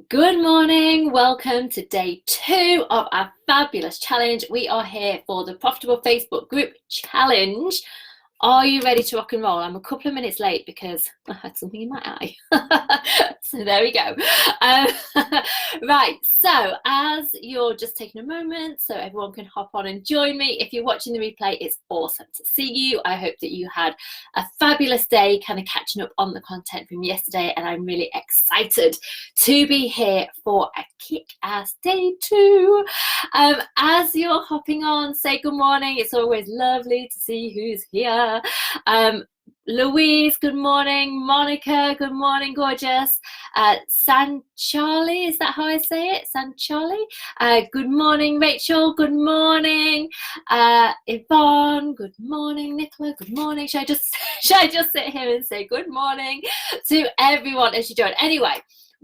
Good morning. Welcome to day 2 of our fabulous challenge. We are here for the Profitable Facebook Group Challenge. Are you ready to rock and roll? I'm a couple of minutes late because I had something in my eye. So there we go. Right, so as you're just taking a moment so everyone can hop on and join me, if you're watching the replay, it's awesome to see you. I hope that you had a fabulous day kind of catching up on the content from yesterday, and I'm really excited to be here for a kick-ass day 2. As you're hopping on, say good morning. It's always lovely to see who's here. Louise, good morning. Monica, good morning, gorgeous. San Charlie, is that how I say it? San Charlie. Good morning, Rachel. Good morning, Yvonne. Good morning, Nicola. Good morning. Should I just sit here and say good morning to everyone as you join? Anyway.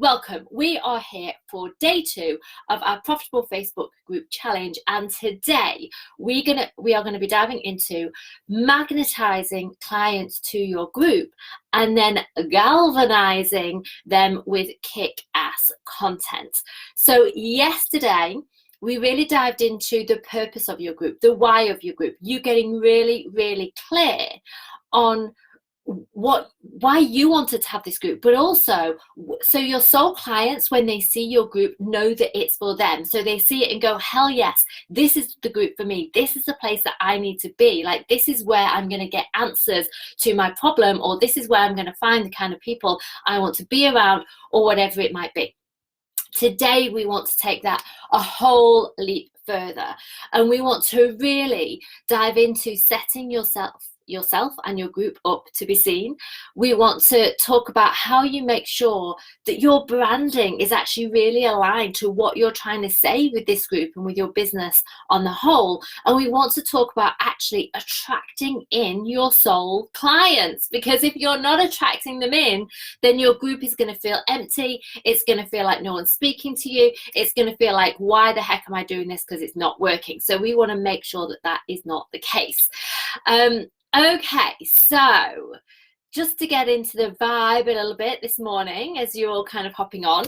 Welcome. We are here for day 2 of our Profitable Facebook Group Challenge, and today we are going to be diving into magnetizing clients to your group and then galvanizing them with kick-ass content. So yesterday we really dived into the purpose of your group, the why of your group, you getting really, really clear on why you wanted to have this group, but also so your soul clients, when they see your group, know that it's for them. So they see it and go, hell yes, this is the group for me. This is the place that I need to be. Like, this is where I'm going to get answers to my problem, or this is where I'm going to find the kind of people I want to be around, or whatever it might be. Today we want to take that a whole leap further, and we want to really dive into setting yourself and your group up to be seen. We want to talk about how you make sure that your branding is actually really aligned to what you're trying to say with this group and with your business on the whole. And we want to talk about actually attracting in your soul clients, because if you're not attracting them in, then your group is going to feel empty. It's going to feel like no one's speaking to you. It's going to feel like, why the heck am I doing this? Because it's not working. So we want to make sure that that is not the case. Okay, so just to get into the vibe a little bit this morning, as you're all kind of hopping on,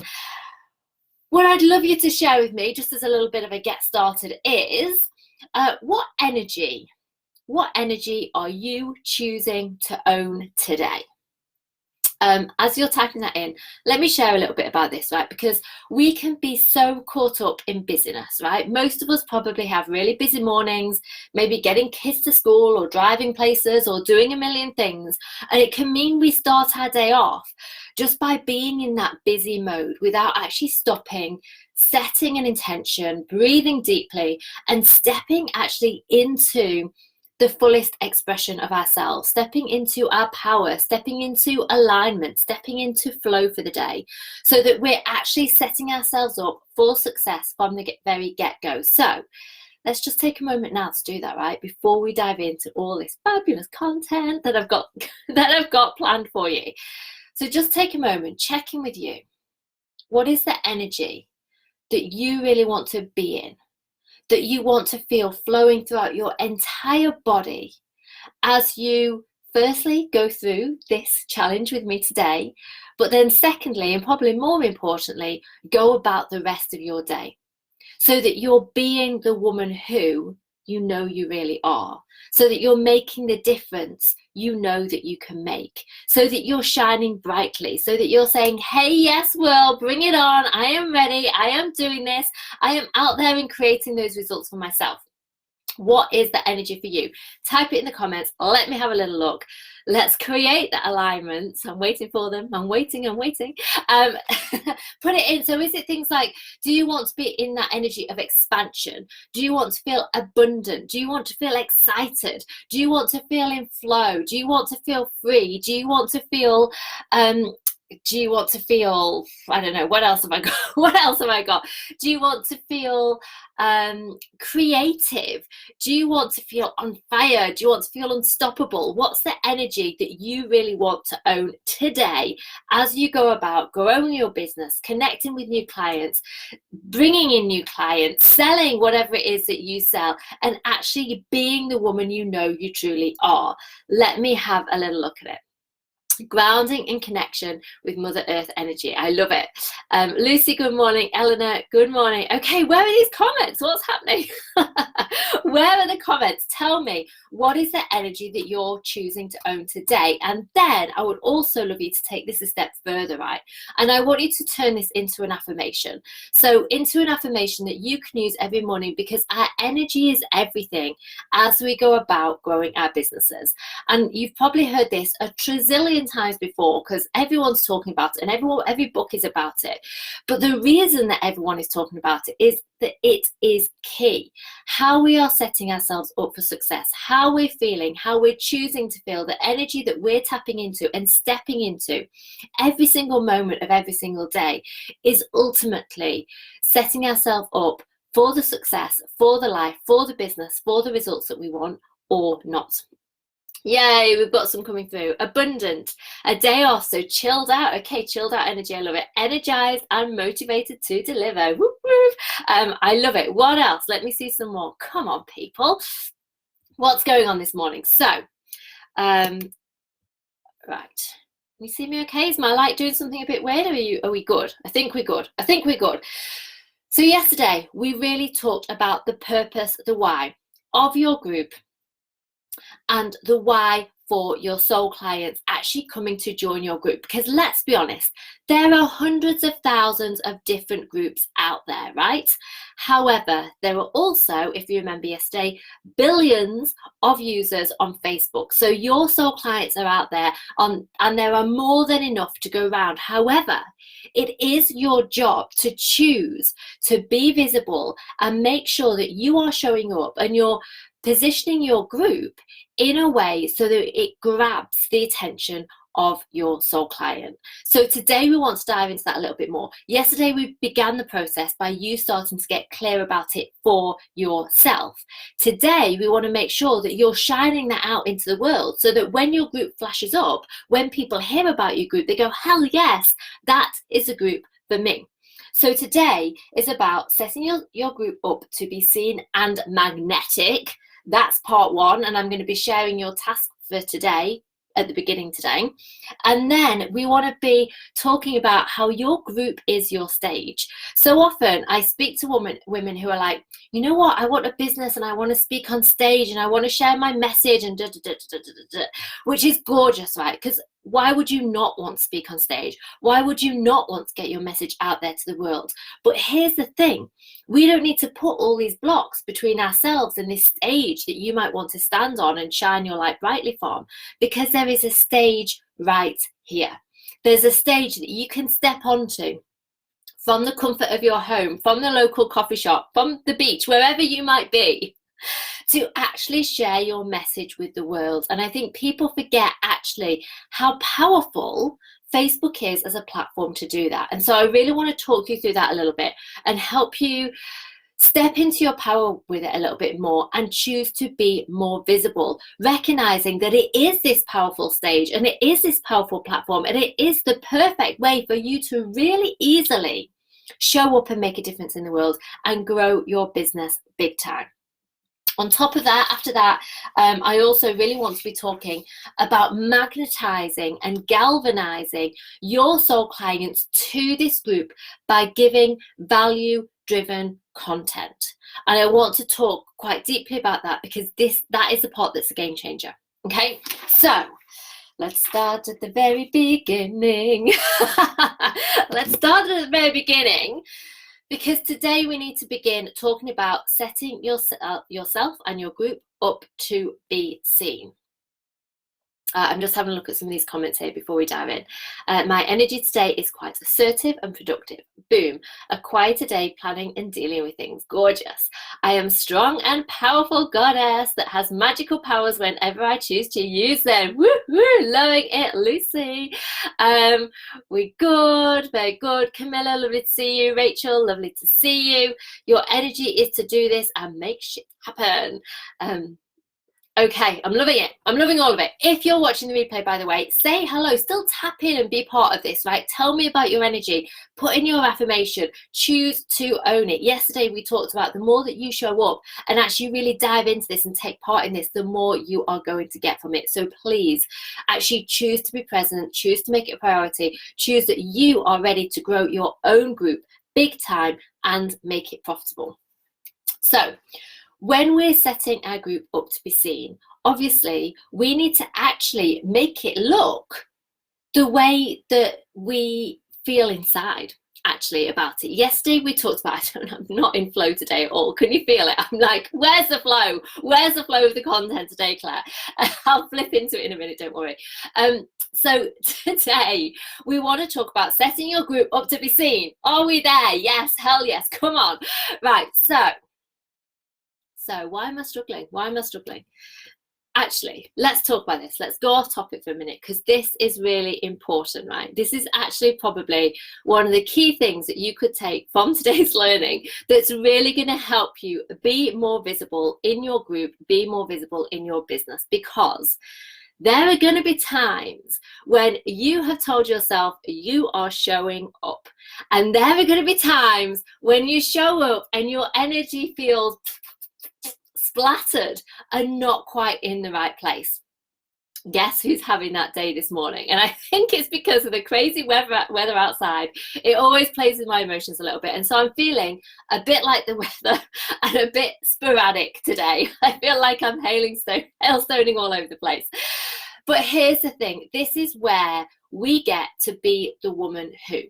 what I'd love you to share with me, just as a little bit of a get started, is what energy are you choosing to own today? As you're typing that in, let me share a little bit about this, right? Because we can be so caught up in busyness, right? Most of us probably have really busy mornings, maybe getting kids to school or driving places or doing a million things. And it can mean we start our day off just by being in that busy mode without actually stopping, setting an intention, breathing deeply, and stepping actually into the fullest expression of ourselves, stepping into our power, stepping into alignment, stepping into flow for the day, so that we're actually setting ourselves up for success from the very get-go. So let's just take a moment now to do that, right? Before we dive into all this fabulous content that I've got planned for you. So just take a moment, check in with you. What is the energy that you really want to be in, that you want to feel flowing throughout your entire body as you firstly go through this challenge with me today, but then secondly, and probably more importantly, go about the rest of your day, so that you're being the woman who you know you really are, so that you're making the difference you know that you can make, so that you're shining brightly, so that you're saying, hey, yes, world, bring it on. I am ready. I am doing this. I am out there and creating those results for myself. What is the energy for you? Type it in the comments. Let me have a little look. Let's create that alignment. I'm waiting for them. I'm waiting. Put it in. So is it things like, do you want to be in that energy of expansion? Do you want to feel abundant? Do you want to feel excited? Do you want to feel in flow? Do you want to feel free? Do you want to feel I don't know, what else have I got? Do you want to feel creative? Do you want to feel on fire? Do you want to feel unstoppable? What's the energy that you really want to own today as you go about growing your business, connecting with new clients, bringing in new clients, selling whatever it is that you sell, and actually being the woman you know you truly are? Let me have a little look at it. Grounding in connection with Mother Earth energy. I love it. Lucy, good morning. Eleanor, good morning. Okay, where are these comments? What's happening? Where are the comments? Tell me, what is the energy that you're choosing to own today? And then I would also love you to take this a step further, right? And I want you to turn this into an affirmation. So into an affirmation that you can use every morning, because our energy is everything as we go about growing our businesses. And you've probably heard this a trillion times before, because everyone's talking about it and every book is about it. But the reason that everyone is talking about it is that it is key. How we are setting ourselves up for success, how we're feeling, how we're choosing to feel, the energy that we're tapping into and stepping into every single moment of every single day is ultimately setting ourselves up for the success, for the life, for the business, for the results that we want or not. Yay, we've got some coming through. Abundant, a day off, so chilled out. Okay, chilled out energy, I love it. Energized and motivated to deliver. Whoop, whoop. I love it. What else? Let me see some more. Come on, people. What's going on this morning? So, right. Can you see me okay? Is my light doing something a bit weird? Are we good? I think we're good. I think we're good. So yesterday, we really talked about the purpose, the why of your group, and the why for your soul clients actually coming to join your group. Because let's be honest, there are hundreds of thousands of different groups out there, right? However, there are also, if you remember yesterday, billions of users on Facebook. So your soul clients are out there and there are more than enough to go around. However, it is your job to choose to be visible and make sure that you are showing up and you're positioning your group in a way so that it grabs the attention of your soul client. So today we want to dive into that a little bit more. Yesterday we began the process by you starting to get clear about it for yourself. Today we want to make sure that you're shining that out into the world so that when your group flashes up, when people hear about your group, they go, hell yes, that is a group for me. So today is about setting your group up to be seen and magnetic. That's part one, and I'm going to be sharing your task for today at the beginning today. And then we want to be talking about how your group is your stage. So often I speak to women who are like, you know what, I want a business and I want to speak on stage and I want to share my message and which is gorgeous, right? Because why would you not want to speak on stage? Why would you not want to get your message out there to the world? But here's the thing, we don't need to put all these blocks between ourselves and this stage that you might want to stand on and shine your light brightly from, because there is a stage right here. There's a stage that you can step onto from the comfort of your home, from the local coffee shop, from the beach, wherever you might be, to actually share your message with the world. And I think people forget actually how powerful Facebook is as a platform to do that. And so I really want to talk you through that a little bit and help you step into your power with it a little bit more and choose to be more visible, recognizing that it is this powerful stage and it is this powerful platform and it is the perfect way for you to really easily show up and make a difference in the world and grow your business big time. On top of that, after that, I also really want to be talking about magnetizing and galvanizing your soul clients to this group by giving value-driven content. And I want to talk quite deeply about that because that is the part that's a game changer. Okay, so let's start at the very beginning. Let's start at the very beginning. Because today we need to begin talking about setting yourself and your group up to be seen. I'm just having a look at some of these comments here before we dive in. My energy today is quite assertive and productive. Boom. A quieter day planning and dealing with things. Gorgeous. I am strong and powerful goddess that has magical powers whenever I choose to use them. Woo-hoo, loving it, Lucy. We're good, very good. Camilla, lovely to see you. Rachel, lovely to see you. Your energy is to do this and make shit happen. Okay, I'm loving it. I'm loving all of it. If you're watching the replay, by the way, say hello. Still tap in and be part of this, right? Tell me about your energy. Put in your affirmation. Choose to own it. Yesterday, we talked about the more that you show up and actually really dive into this and take part in this, the more you are going to get from it. So please, actually choose to be present. Choose to make it a priority. Choose that you are ready to grow your own group big time and make it profitable. So, when we're setting our group up to be seen, obviously we need to actually make it look the way that we feel inside actually about it. Yesterday we talked about, I'm not in flow today at all. Can you feel it? I'm like, where's the flow? Where's the flow of the content today, Claire? I'll flip into it in a minute, don't worry. So today we want to talk about setting your group up to be seen. Are we there? Yes, hell yes, come on. Right, so why am I struggling? Why am I struggling? Actually, let's talk about this. Let's go off topic for a minute because this is really important, right? This is actually probably one of the key things that you could take from today's learning that's really going to help you be more visible in your group, be more visible in your business, because there are going to be times when you have told yourself you are showing up. And there are going to be times when you show up and your energy feels splattered and not quite in the right place. Guess who's having that day this morning? And I think it's because of the crazy weather outside. It always plays with my emotions a little bit. And so I'm feeling a bit like the weather and a bit sporadic today. I feel like I'm hailstoning all over the place. But here's the thing. This is where we get to be the woman who.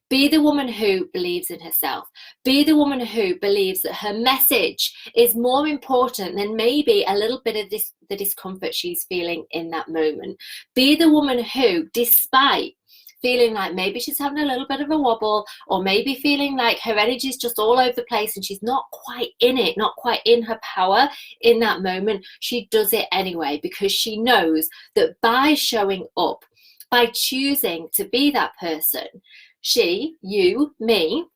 Be the woman who believes in herself. Be the woman who believes that her message is more important than maybe a little bit of the discomfort she's feeling in that moment. Be the woman who, despite feeling like maybe she's having a little bit of a wobble, or maybe feeling like her energy is just all over the place and she's not quite in it, not quite in her power in that moment, she does it anyway, because she knows that by showing up, by choosing to be that person, she, you, me,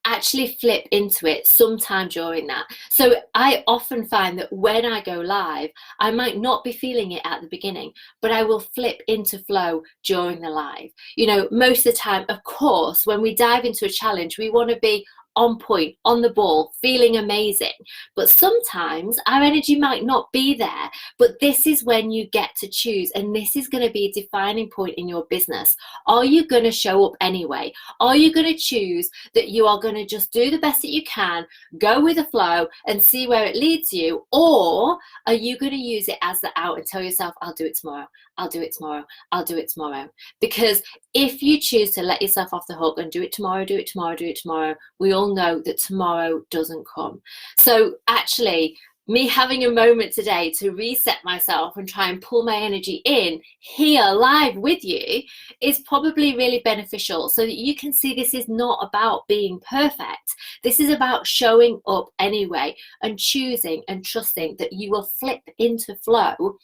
actually flip into it sometime during that. So I often find that when I go live, I might not be feeling it at the beginning, but I will flip into flow during the live. You know, most of the time, of course, when we dive into a challenge, we want to be on point, on the ball, feeling amazing. But sometimes our energy might not be there, but this is when you get to choose, and this is going to be a defining point in your business. Are you going to show up anyway? Are you going to choose that you are going to just do the best that you can, go with the flow and see where it leads you? Or are you going to use it as the out and tell yourself, I'll do it tomorrow, I'll do it tomorrow, I'll do it tomorrow? Because if you choose to let yourself off the hook and do it tomorrow, do it tomorrow, do it tomorrow, we all know that tomorrow doesn't come. So actually, me having a moment today to reset myself and try and pull my energy in here live with you is probably really beneficial, so that you can see this is not about being perfect. This is about showing up anyway and choosing and trusting that you will flip into flow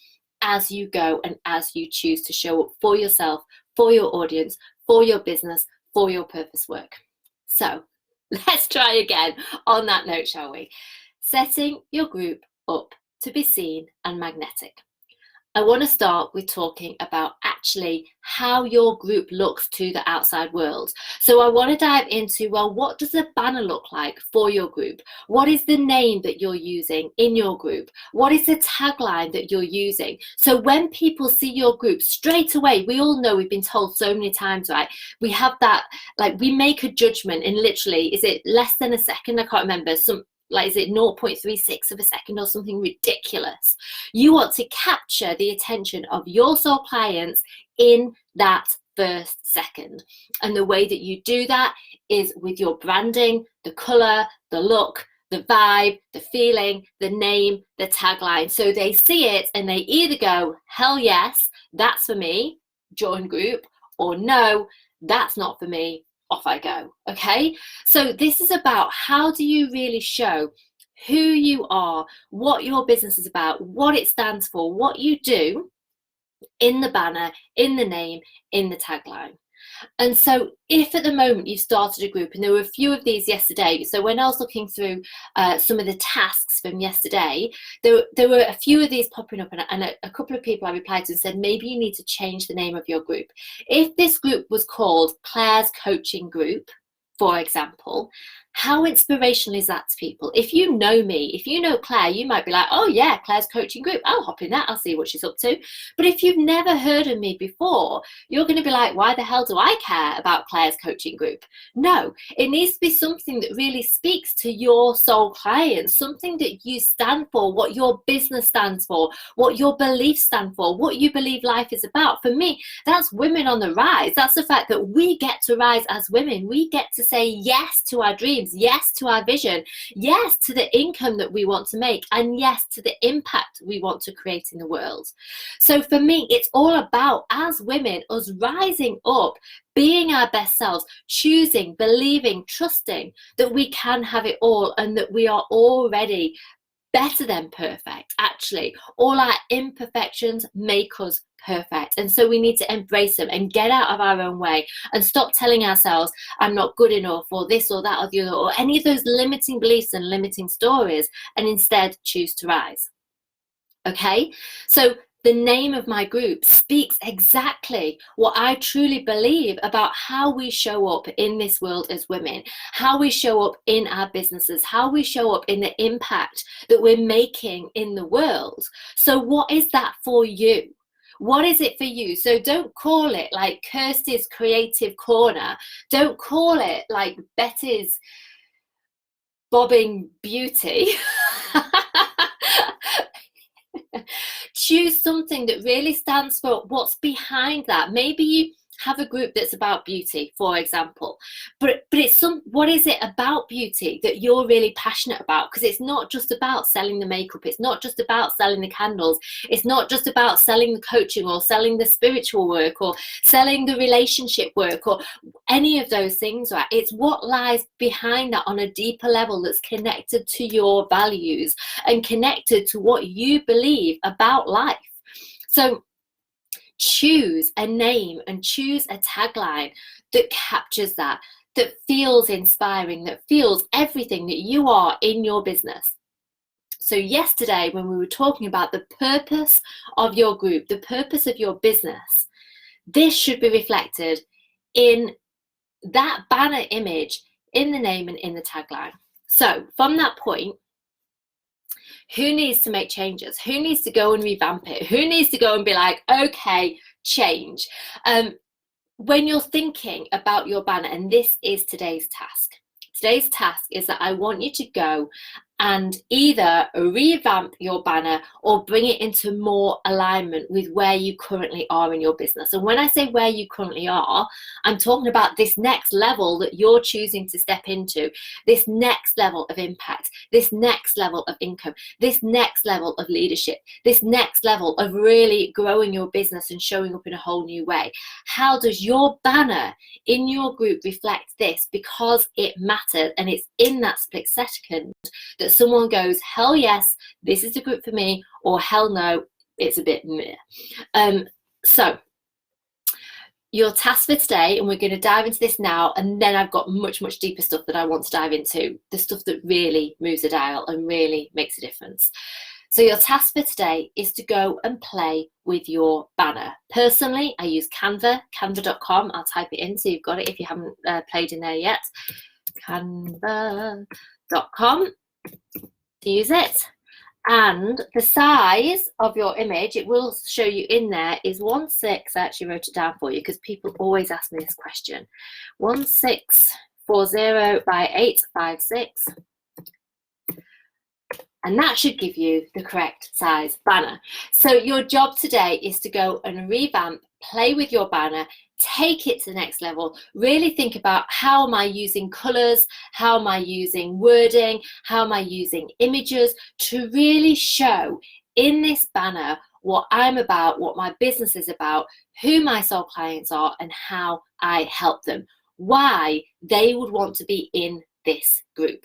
as you go and as you choose to show up for yourself, for your audience, for your business, for your purpose work. So let's try again on that note, shall we? Setting your group up to be seen and magnetic. I want to start with talking about actually how your group looks to the outside world. So I want to dive into, well, what does the banner look like for your group? What is the name that you're using in your group? What is the tagline that you're using? So when people see your group straight away, we all know, we've been told so many times, right? We have that, like, we make a judgment in literally, is it less than a second? I can't remember. Like, is it 0.36 of a second or something ridiculous? You want to capture the attention of your soul clients in that first second. And the way that you do that is with your branding, the color, the look, the vibe, the feeling, the name, the tagline. So they see it and they either go, hell yes, that's for me, join group, or no, that's not for me, off I go. Okay, so this is about how do you really show who you are, what your business is about, what it stands for, what you do in the banner, in the name, in the tagline. And so if at the moment you've started a group, and there were a few of these yesterday, so when I was looking through some of the tasks from yesterday, there were a few of these popping up, and a couple of people I replied to and said, maybe you need to change the name of your group. If this group was called Claire's Coaching Group, for example, how inspirational is that to people? If you know me, if you know Claire, you might be like, oh yeah, Claire's Coaching Group, I'll hop in that, I'll see what she's up to. But if you've never heard of me before, you're going to be like, why the hell do I care about Claire's Coaching Group? No, it needs to be something that really speaks to your soul clients, something that you stand for, what your business stands for, what your beliefs stand for, what you believe life is about. For me, that's women on the rise. That's the fact that we get to rise as women. We get to say yes to our dreams, yes to our vision, yes to the income that we want to make, and yes to the impact we want to create in the world. So for me, it's all about, as women, us rising up, being our best selves, choosing, believing, trusting that we can have it all, and that we are already better than perfect. Actually, all our imperfections make us perfect, and so we need to embrace them and get out of our own way and stop telling ourselves I'm not good enough, or this or that or the other, or any of those limiting beliefs and limiting stories, and instead choose to rise. Okay, so the name of my group speaks exactly what I truly believe about how we show up in this world as women, how we show up in our businesses, how we show up in the impact that we're making in the world. So what is that for you? What is it for you? So don't call it like Kirsty's Creative Corner. Don't call it like Betty's Bobbing Beauty. Choose something that really stands for what's behind that. Maybe you have a group that's about beauty, for example, but it's what is it about beauty that you're really passionate about? Because it's not just about selling the makeup, it's not just about selling the candles, it's not just about selling the coaching or selling the spiritual work or selling the relationship work or any of those things, right? It's what lies behind that on a deeper level that's connected to your values and connected to what you believe about life. So choose a name and choose a tagline that captures that feels inspiring, that feels everything that you are in your business. So yesterday, when we were talking about the purpose of your group, the purpose of your business, this should be reflected in that banner image, in the name and in the tagline. So from that point, who needs to make changes? Who needs to go and revamp it? Who needs to go and be like, okay, change? When you're thinking about your banner, and this is today's task. Today's task is that I want you to go and either revamp your banner or bring it into more alignment with where you currently are in your business. And when I say where you currently are, I'm talking about this next level that you're choosing to step into, this next level of impact, this next level of income, this next level of leadership, this next level of really growing your business and showing up in a whole new way. How does your banner in your group reflect this? Because it mattered, and it's in that split second that someone goes, hell yes, this is the group for me, or hell no, it's a bit meh. So your task for today, and we're going to dive into this now, and then I've got much deeper stuff that I want to dive into, the stuff that really moves the dial and really makes a difference. So your task for today is to go and play with your banner. Personally, I use Canva, canva.com. I'll type it in so you've got it if you haven't played in there yet. Canva.com. Use it, and the size of your image, it will show you in there, is 1/6. I actually wrote it down for you because people always ask me this question. 1640 by 856, and that should give you the correct size banner. So your job today is to go and revamp, play with your banner, take it to the next level. Really think about, how am I using colors? How am I using wording? How am I using images to really show in this banner what I'm about, what my business is about, who my soul clients are, and how I help them, why they would want to be in this group.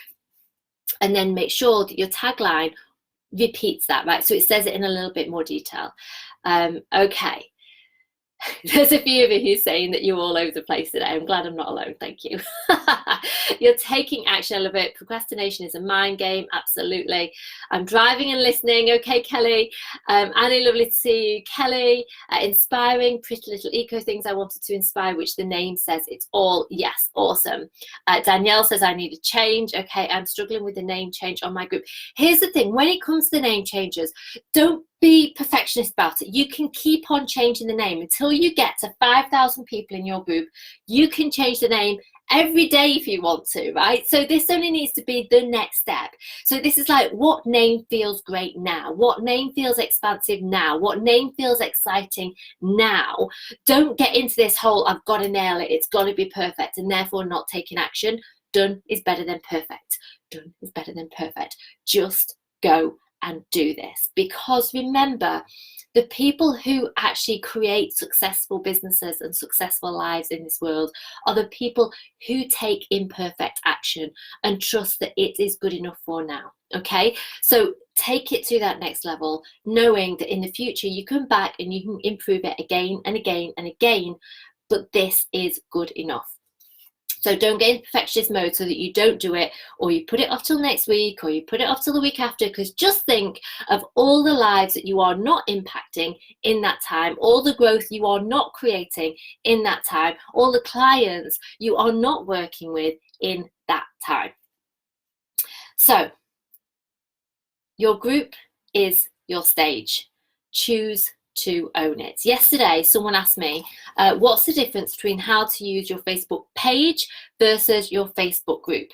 And then make sure that your tagline repeats that, right? So it says it in a little bit more detail. Okay. There's a few of you who's saying that you're all over the place today. I'm glad I'm not alone. Thank you. You're taking action. I love it. Procrastination is a mind game. Absolutely. I'm driving and listening. Okay, Kelly. Annie, lovely to see you. Kelly, inspiring, pretty little eco things I wanted to inspire, which the name says it's all. Yes, awesome. Danielle says I need a change. Okay, I'm struggling with the name change on my group. Here's the thing. When it comes to name changes, don't be perfectionist about it. You can keep on changing the name until you get to 5,000 people in your group. You can change the name every day if you want to, right? So this only needs to be the next step. So this is like, what name feels great now? What name feels expansive now? What name feels exciting now? Don't get into this whole, I've got to nail it, it's got to be perfect, and therefore not taking action. Done is better than perfect. Done is better than perfect. Just go and do this, because remember, the people who actually create successful businesses and successful lives in this world are the people who take imperfect action and trust that it is good enough for now. Okay, so take it to that next level, knowing that in the future you come back and you can improve it again and again and again, but this is good enough. So don't get in perfectionist mode so that you don't do it, or you put it off till next week, or you put it off till the week after, because just think of all the lives that you are not impacting in that time, all the growth you are not creating in that time, all the clients you are not working with in that time. So your group is your stage. Choose to own it. Yesterday, someone asked me, what's the difference between how to use your Facebook page versus your Facebook group?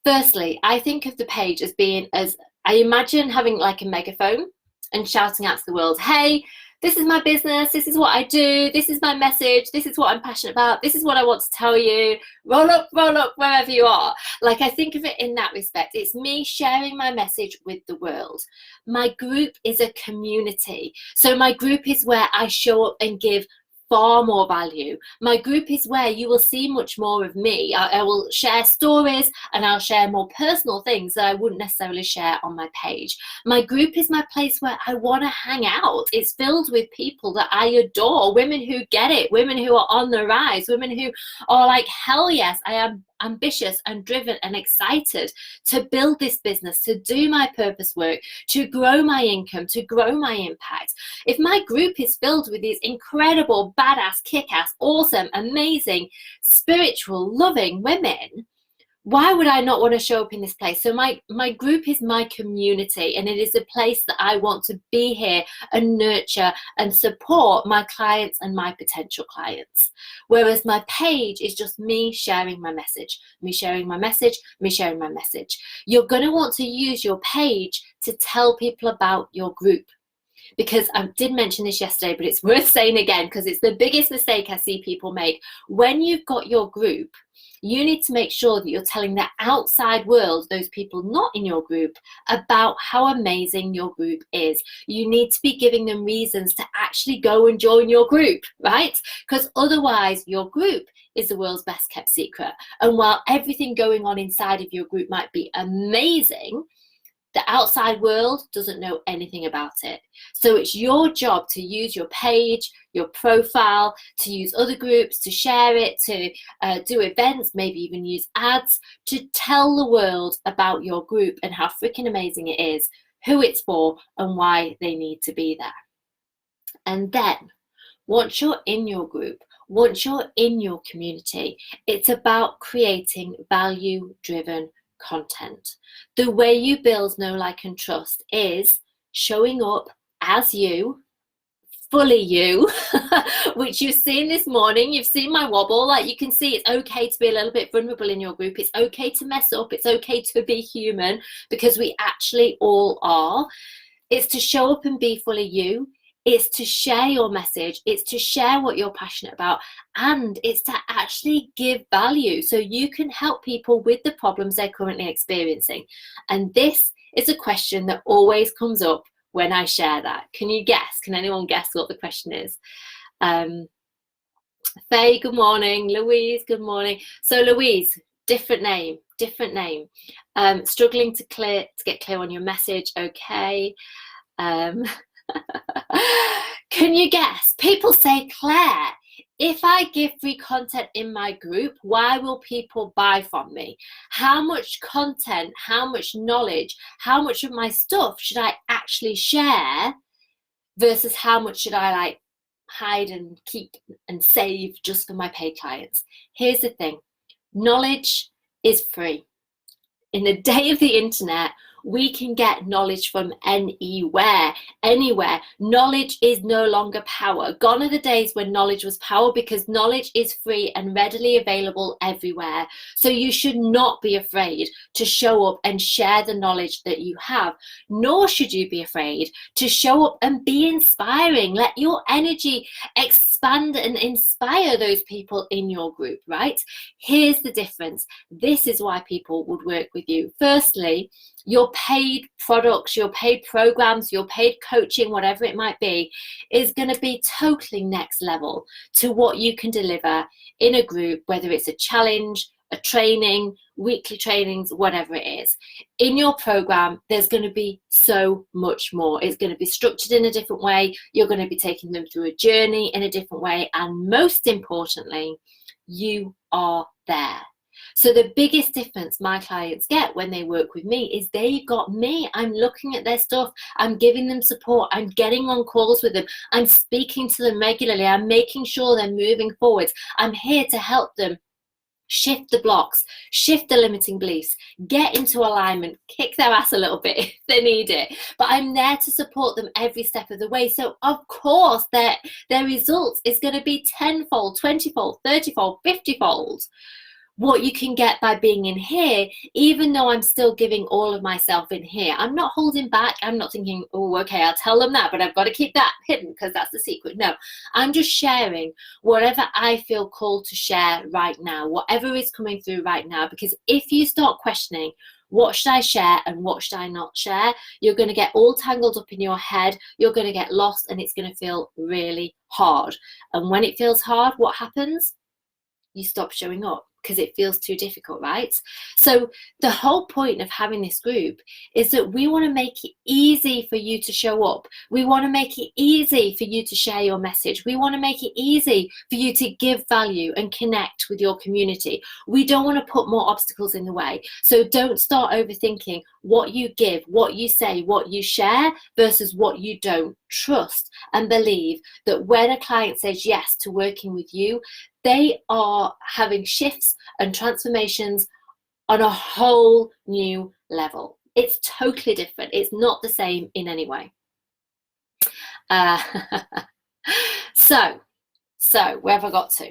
Firstly, I think of the page as being, as I imagine having like a megaphone and shouting out to the world, hey, this is my business, this is what I do, this is my message, this is what I'm passionate about, this is what I want to tell you, roll up wherever you are. Like, I think of it in that respect. It's me sharing my message with the world. My group is a community. So my group is where I show up and give far more value. My group is where you will see much more of me. I will share stories and I'll share more personal things that I wouldn't necessarily share on my page. My group is my place where I want to hang out. It's filled with people that I adore, women who get it, women who are on the rise, women who are like, hell yes, I am ambitious and driven and excited to build this business, to do my purpose work, to grow my income, to grow my impact. If my group is filled with these incredible, badass, kick-ass, awesome, amazing, spiritual, loving women, why would I not want to show up in this place? So my group is my community, and it is a place that I want to be here and nurture and support my clients and my potential clients. Whereas my page is just me sharing my message, me sharing my message, me sharing my message. You're going to want to use your page to tell people about your group. Because I did mention this yesterday, but it's worth saying again, because it's the biggest mistake I see people make. When you've got your group, you need to make sure that you're telling the outside world, those people not in your group, about how amazing your group is. You need to be giving them reasons to actually go and join your group, right? Because otherwise your group is the world's best kept secret. And while everything going on inside of your group might be amazing, the outside world doesn't know anything about it. So it's your job to use your page, your profile, to use other groups, to share it, to do events, maybe even use ads, to tell the world about your group and how freaking amazing it is, who it's for, and why they need to be there. And then, once you're in your group, once you're in your community, it's about creating value-driven content. The way you build know, like, and trust is showing up as you, fully you, which you've seen this morning. You've seen my wobble. Like, you can see it's okay to be a little bit vulnerable in your group. It's okay to mess up. It's okay to be human, because we actually all are. It's to show up and be fully you. It's to share your message. It's to share what you're passionate about. And it's to actually give value so you can help people with the problems they're currently experiencing. And this is a question that always comes up when I share that. Can you guess? Can anyone guess what the question is? Faye, good morning. Louise, good morning. So Louise, different name. Struggling to get clear on your message. Okay. Can you guess? People say, Claire, if I give free content in my group, why will people buy from me? How much content, how much knowledge, how much of my stuff should I actually share versus how much should I like hide and keep and save just for my paid clients? Here's the thing, knowledge is free. In the day of the internet, we can get knowledge from anywhere. Knowledge is no longer power. Gone are the days when knowledge was power, because knowledge is free and readily available everywhere. So you should not be afraid to show up and share the knowledge that you have, nor should you be afraid to show up and be inspiring. Let your energy expand and inspire those people in your group, right? Here's the difference. This is why people would work with you. Firstly, your paid products, your paid programs, your paid coaching, whatever it might be, is going to be totally next level to what you can deliver in a group, whether it's a challenge, a training, weekly trainings, whatever it is. In your program, there's going to be so much more. It's going to be structured in a different way. You're going to be taking them through a journey in a different way. And most importantly, you are there. So the biggest difference my clients get when they work with me is they've got me. I'm looking at their stuff. I'm giving them support. I'm getting on calls with them. I'm speaking to them regularly. I'm making sure they're moving forwards. I'm here to help them shift the blocks, shift the limiting beliefs, get into alignment, kick their ass a little bit if they need it. But I'm there to support them every step of the way. So of course their results is going to be 10-fold, 20-fold, 30-fold, 50-fold what you can get by being in here, even though I'm still giving all of myself in here. I'm not holding back. I'm not thinking, oh, okay, I'll tell them that, but I've got to keep that hidden because that's the secret. No, I'm just sharing whatever I feel called to share right now, whatever is coming through right now. Because if you start questioning, what should I share and what should I not share, you're going to get all tangled up in your head. You're going to get lost and it's going to feel really hard. And when it feels hard, what happens? You stop showing up because it feels too difficult, right? So the whole point of having this group is that we want to make it easy for you to show up. We want to make it easy for you to share your message. We want to make it easy for you to give value and connect with your community. We don't want to put more obstacles in the way. So don't start overthinking what you give, what you say, what you share versus what you don't. Trust and believe that when a client says yes to working with you, they are having shifts and transformations on a whole new level. It's totally different. It's not the same in any way. So where have I got to?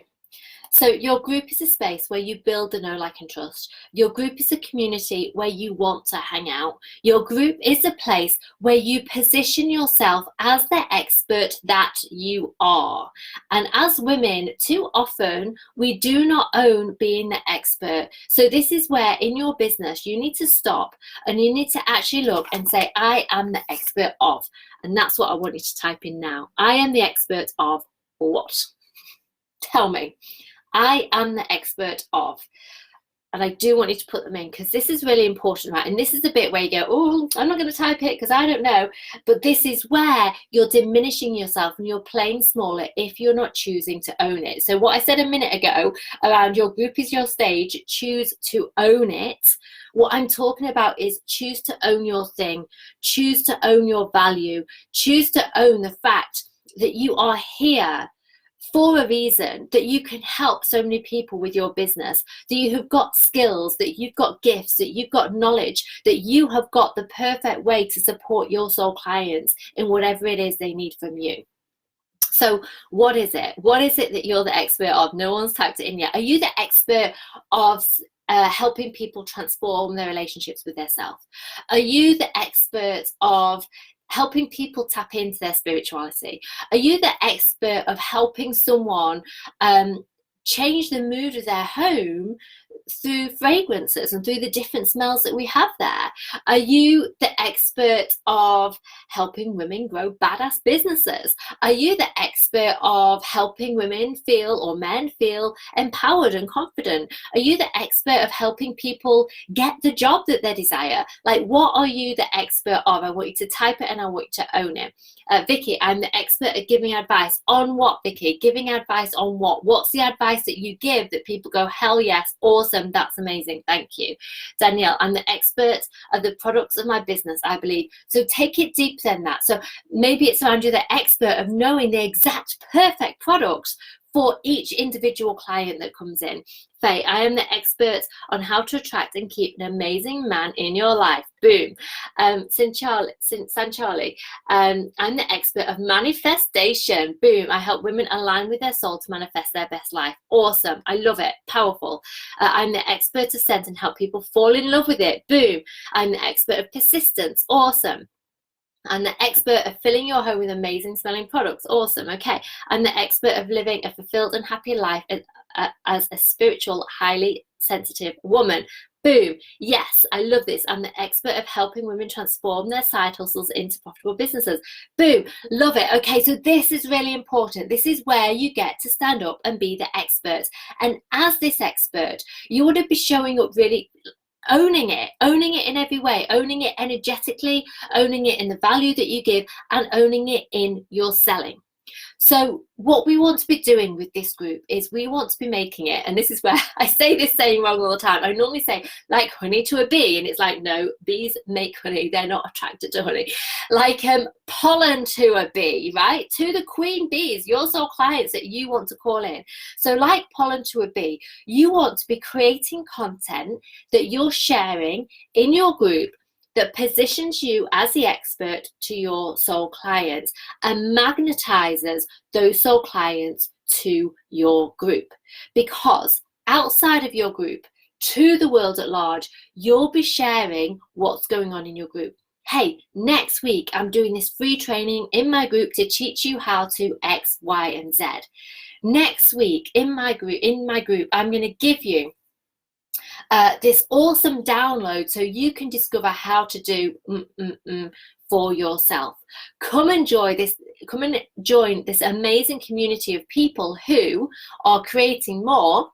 So your group is a space where you build the know, like, and trust. Your group is a community where you want to hang out. Your group is a place where you position yourself as the expert that you are. And as women, too often, we do not own being the expert. So this is where in your business, you need to stop and you need to actually look and say, I am the expert of. And that's what I want you to type in now. I am the expert of what? Tell me. I am the expert of. And I do want you to put them in because this is really important, right? And this is the bit where you go, oh, I'm not going to type it because I don't know. But this is where you're diminishing yourself and you're playing smaller if you're not choosing to own it. So what I said a minute ago around your group is your stage, choose to own it. What I'm talking about is choose to own your thing, choose to own your value, choose to own the fact that you are here for a reason, that you can help so many people with your business, that you have got skills, that you've got gifts, that you've got knowledge, that you have got the perfect way to support your soul clients in whatever it is they need from you. So what is it? What is it that you're the expert of? No one's typed it in yet. Are you the expert of helping people transform their relationships with themselves? Are you the expert of helping people tap into their spirituality? Are you the expert of helping someone change the mood of their home through fragrances and through the different smells that we have there? Are you the expert of helping women grow badass businesses? Are you the expert of helping women feel, or men feel, empowered and confident? Are you the expert of helping people get the job that they desire? Like, what are you the expert of? I want you to type it and I want you to own it. Vicky, I'm the expert at giving advice. On what, Vicky? Giving advice on what? What's the advice that you give that people go, hell yes, awesome, that's amazing, thank you. Danielle, I'm the expert of the products of my business, I believe. So take it deeper than that. So maybe it's around you're the expert of knowing the exact perfect products for each individual client that comes in. Faye, I am the expert on how to attract and keep an amazing man in your life. Boom. Sanchali, I'm the expert of manifestation. Boom. I help women align with their soul to manifest their best life. Awesome. I love it. Powerful. I'm the expert of scent and help people fall in love with it. Boom. I'm the expert of persistence. Awesome. I'm the expert of filling your home with amazing smelling products. Awesome. Okay. I'm the expert of living a fulfilled and happy life as a spiritual, highly sensitive woman. Boom. Yes, I love this. I'm the expert of helping women transform their side hustles into profitable businesses. Boom. Love it. Okay, so this is really important. This is where you get to stand up and be the expert. And as this expert, you want to be showing up really owning it in every way, owning it energetically, owning it in the value that you give, and owning it in your selling. So what we want to be doing with this group is we want to be making it, and this is where I say this saying wrong all the time. I normally say like honey to a bee, and it's like, no, bees make honey, they're not attracted to honey. Like pollen to a bee, right? To the queen bees, your soul clients that you want to call in. So like pollen to a bee, you want to be creating content that you're sharing in your group that positions you as the expert to your soul clients and magnetizes those soul clients to your group. Because outside of your group, to the world at large, you'll be sharing what's going on in your group. Hey, next week I'm doing this free training in my group to teach you how to X, Y, and Z. Next week in my group, I'm going to give you this awesome download so you can discover how to do for yourself. Come and join this amazing community of people who are creating more,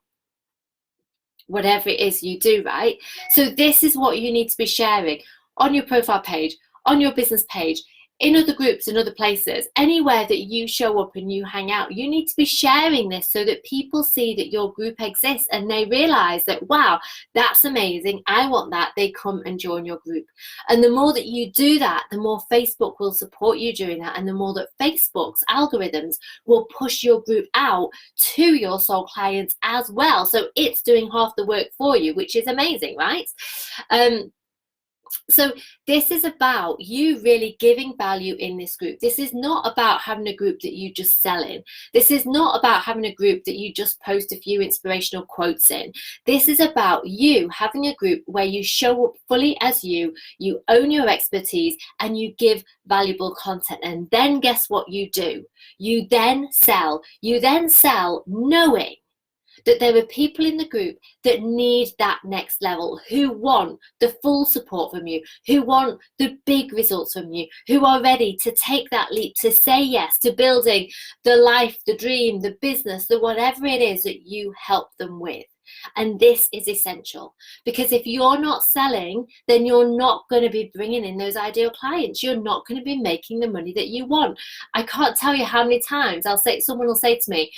whatever it is you do, right? So this is what you need to be sharing on your profile page, on your business page, in other groups and other places, anywhere that you show up and you hang out. You need to be sharing this so that people see that your group exists and they realize that, wow, that's amazing, I want that. They come and join your group. And the more that you do that, the more Facebook will support you doing that, and the more that Facebook's algorithms will push your group out to your soul clients as well. So it's doing half the work for you, which is amazing, right? So this is about you really giving value in this group. This is not about having a group that you just sell in. This is not about having a group that you just post a few inspirational quotes in. This is about you having a group where you show up fully as you own your expertise, and you give valuable content. And then guess what you do? You then sell. You then sell knowing that there are people in the group that need that next level, who want the full support from you, who want the big results from you, who are ready to take that leap, to say yes to building the life, the dream, the business, the whatever it is that you help them with. And this is essential, because if you're not selling, then you're not going to be bringing in those ideal clients. You're not going to be making the money that you want. I can't tell you how many times someone will say to me,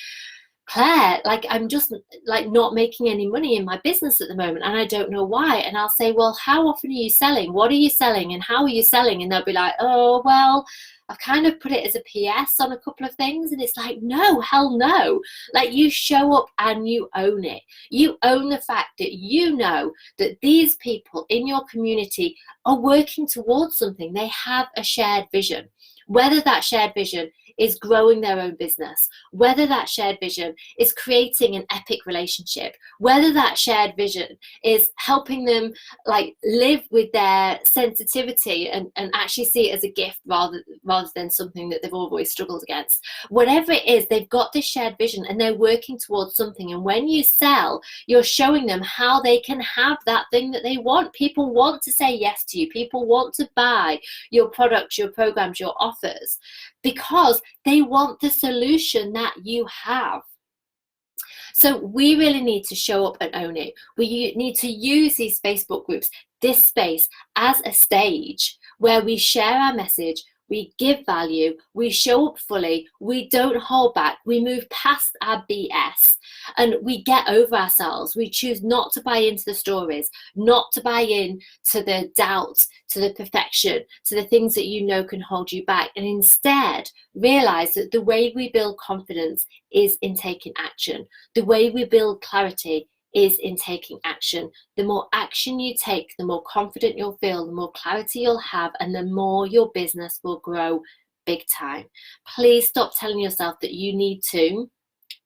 Claire, like I'm just like not making any money in my business at the moment and I don't know why. And I'll say, well, how often are you selling? What are you selling and how are you selling? And they'll be like, oh, well, I've kind of put it as a PS on a couple of things. And it's like, no, hell no. Like, you show up and you own it. You own the fact that you know that these people in your community are working towards something. They have a shared vision. Whether that shared vision is growing their own business, whether that shared vision is creating an epic relationship, whether that shared vision is helping them like live with their sensitivity and actually see it as a gift rather than something that they've always struggled against. Whatever it is, they've got this shared vision and they're working towards something. And when you sell, you're showing them how they can have that thing that they want. People want to say yes to you. People want to buy your products, your programs, your offers, because they want the solution that you have. So we really need to show up and own it. We need to use these Facebook groups, this space, as a stage where we share our message, we give value, we show up fully, we don't hold back, we move past our BS, and we get over ourselves. We choose not to buy into the stories, not to buy in to the doubts, to the perfection, to the things that you know can hold you back, and instead realize that the way we build confidence is in taking action. The way we build clarity is in taking action. The more action you take, the more confident you'll feel, the more clarity you'll have, and the more your business will grow big time. Please stop telling yourself that you need to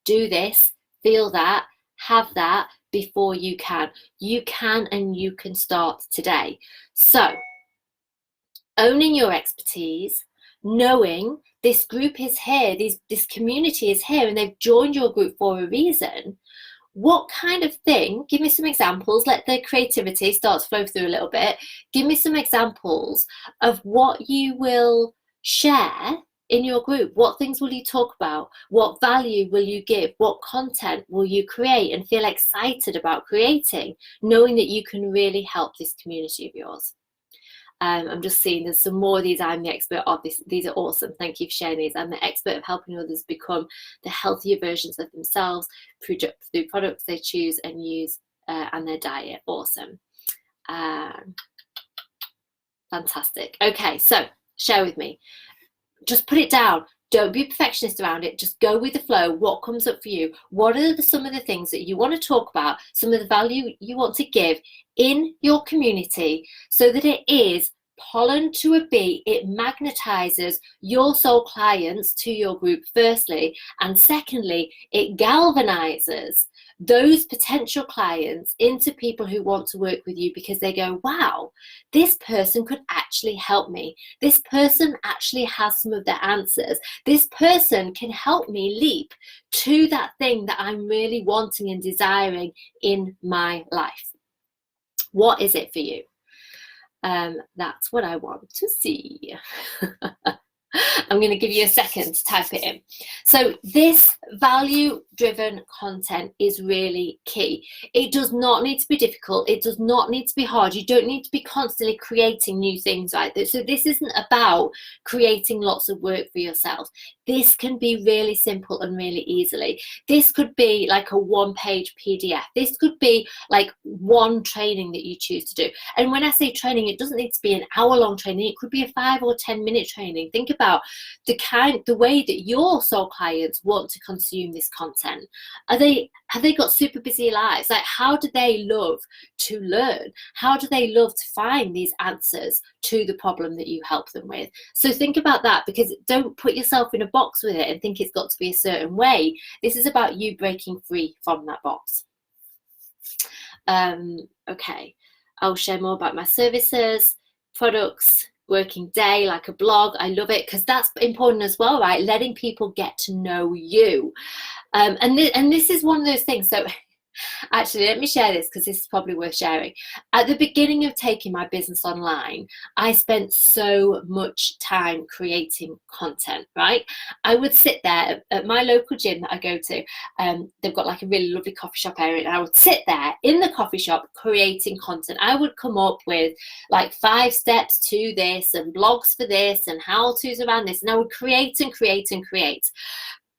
do this, feel that, have that before you can. You can, and you can start today. So, owning your expertise, knowing this group is here, this community is here, and they've joined your group for a reason. What kind of thing, give me some examples, let the creativity start to flow through a little bit. Give me some examples of what you will share in your group. What things will you talk about? What value will you give? What content will you create and feel excited about creating, knowing that you can really help this community of yours? I'm just seeing there's some more of these. I'm the expert of this. These are awesome. Thank you for sharing these. I'm the expert of helping others become the healthier versions of themselves through products they choose and use and their diet. Awesome. Fantastic. Okay, so share with me. Just put it down. Don't be a perfectionist around it. Just go with the flow. What comes up for you? What are some of the things that you want to talk about? Some of the value you want to give in your community so that it is pollen to a bee. It magnetizes your soul clients to your group, firstly. And secondly, it galvanizes those potential clients into people who want to work with you because they go, wow, this person could actually help me. This person actually has some of the answers. This person can help me leap to that thing that I'm really wanting and desiring in my life. What is it for you? That's what I want to see. I'm going to give you a second to type it in. So this value-driven content is really key. It does not need to be difficult. It does not need to be hard. You don't need to be constantly creating new things like this. So this isn't about creating lots of work for yourself. This can be really simple and really easily. This could be like a one-page PDF. This could be like one training that you choose to do. And when I say training, it doesn't need to be an hour-long training. It could be a 5 or 10-minute training. Think about the way that your soul clients want to consume this content. Have they got super busy lives? Like, how do they love to learn? How do they love to find these answers to the problem that you help them with? So think about that, because don't put yourself in a box with it and think it's got to be a certain way. This is about you breaking free from that box. Okay, I'll share more about my services, products, working day, like a blog. I love it because that's important as well, right? Letting people get to know you. And this is one of those things. So actually, let me share this because this is probably worth sharing. At the beginning of taking my business online, I spent so much time creating content, right? I would sit there at my local gym that I go to. They've got like a really lovely coffee shop area, and I would sit there in the coffee shop creating content. I would come up with like 5 steps to this and blogs for this and how-tos around this, and I would create and create and create.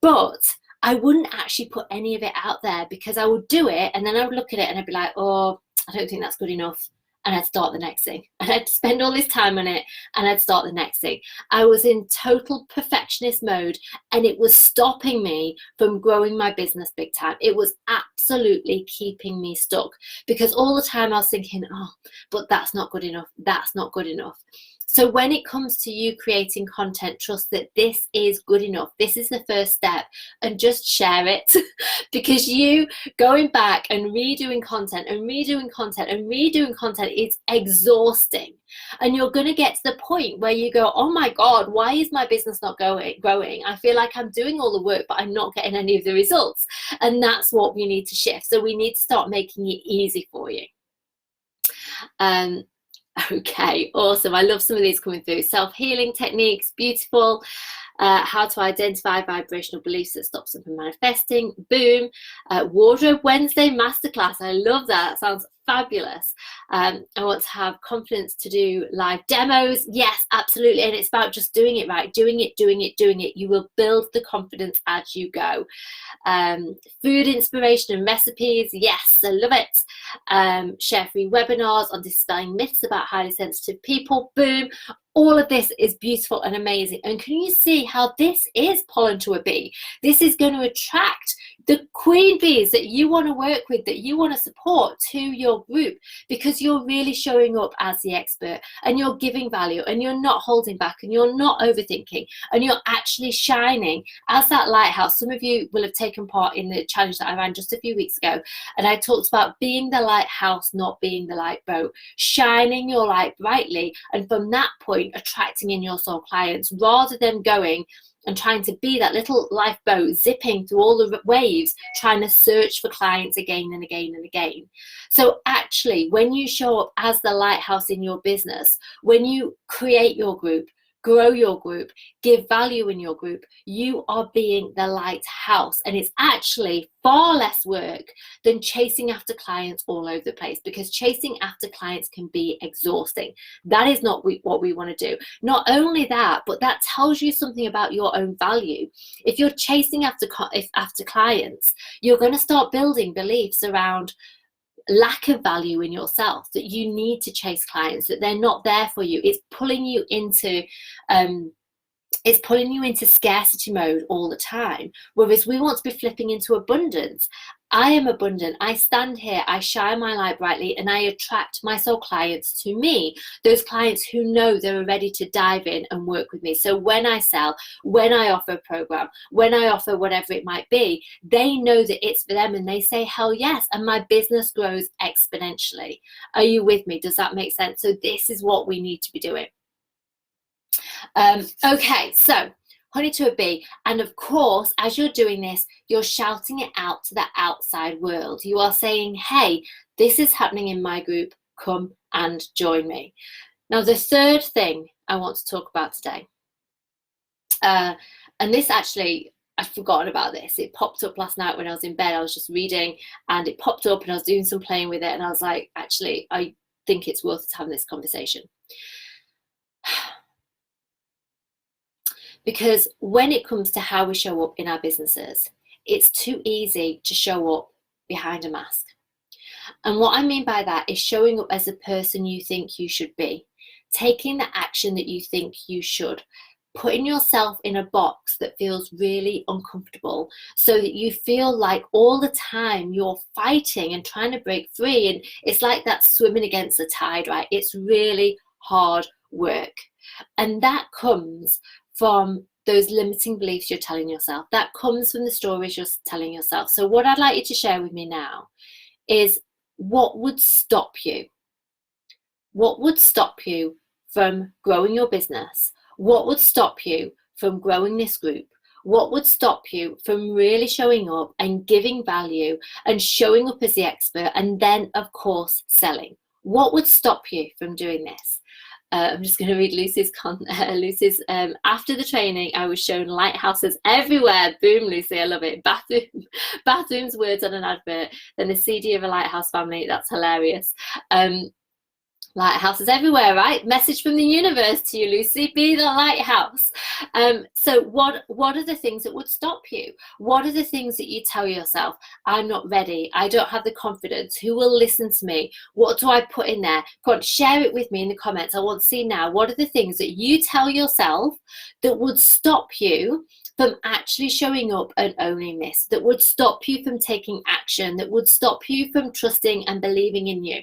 But I wouldn't actually put any of it out there because I would do it and then I would look at it and I'd be like, oh, I don't think that's good enough. And I'd start the next thing. And I'd spend all this time on it and I'd start the next thing. I was in total perfectionist mode and it was stopping me from growing my business big time. It was absolutely keeping me stuck because all the time I was thinking, oh, but that's not good enough. That's not good enough. So when it comes to you creating content, trust that this is good enough. This is the first step, and just share it because you going back and redoing content and redoing content and redoing content is exhausting. And you're going to get to the point where you go, oh my God, why is my business not growing? I feel like I'm doing all the work, but I'm not getting any of the results. And that's what we need to shift. So we need to start making it easy for you. Okay, awesome. I love some of these coming through. Self-healing techniques, beautiful. How to identify vibrational beliefs that stops them from manifesting. Boom. Wardrobe Wednesday masterclass. I love that. Sounds fabulous. I want to have confidence to do live demos. Yes, absolutely. And it's about just doing it right. Doing it. You will build the confidence as you go. Food inspiration and recipes. Yes, I love it. Share free webinars on dispelling myths about highly sensitive people. Boom. All of this is beautiful and amazing. And can you see how this is pollen to a bee? This is going to attract the queen bees that you want to work with, that you want to support to your group, because you're really showing up as the expert and you're giving value and you're not holding back and you're not overthinking and you're actually shining as that lighthouse. Some of you will have taken part in the challenge that I ran just a few weeks ago, and I talked about being the lighthouse, not being the light boat, shining your light brightly, and from that point attracting in your soul clients rather than going and trying to be that little lifeboat zipping through all the waves, trying to search for clients again and again and again. So actually, when you show up as the lighthouse in your business, when you create your group, grow your group, give value in your group, you are being the lighthouse. And it's actually far less work than chasing after clients all over the place, because chasing after clients can be exhausting. That is not what we want to do. Not only that, but that tells you something about your own value. If you're chasing after clients, you're going to start building beliefs around lack of value in yourself, that you need to chase clients, that they're not there for you. It's pulling you into scarcity mode all the time, whereas we want to be flipping into abundance. I am abundant. I stand here, I shine my light brightly, and I attract my soul clients to me, those clients who know they're ready to dive in and work with me. So when I sell, when I offer a program, when I offer whatever it might be, they know that it's for them and they say hell yes, and my business grows exponentially. Are you with me? Does that make sense? So this is what we need to be doing. Okay, so honey to a bee, and of course, as you're doing this, you're shouting it out to the outside world. You are saying, hey, this is happening in my group, come and join me. Now, the third thing I want to talk about today, and this actually, I'd forgotten about this. It popped up last night when I was in bed. I was just reading and it popped up and I was doing some playing with it, and I was like, actually, I think it's worth having this conversation. Because when it comes to how we show up in our businesses, it's too easy to show up behind a mask. And what I mean by that is showing up as a person you think you should be, taking the action that you think you should, putting yourself in a box that feels really uncomfortable, so that you feel like all the time you're fighting and trying to break free. And it's like that swimming against the tide, right? It's really hard work. And that comes from those limiting beliefs you're telling yourself. That comes from the stories you're telling yourself. So what I'd like you to share with me now is what would stop you? What would stop you from growing your business? What would stop you from growing this group? What would stop you from really showing up and giving value and showing up as the expert, and then, of course, selling? What would stop you from doing this? I'm just going to read Lucy's after the training, I was shown lighthouses everywhere. Boom, Lucy, I love it. Bathrooms, words on an advert, then a CD of a lighthouse family. That's hilarious. Lighthouses everywhere, right? Message from the universe to you, Lucy. Be the lighthouse. So what are the things that would stop you? What are the things that you tell yourself? I'm not ready. I don't have the confidence. Who will listen to me? What do I put in there? Go on, share it with me in the comments. I want to see now. What are the things that you tell yourself that would stop you from actually showing up and owning this? That would stop you from taking action? That would stop you from trusting and believing in you?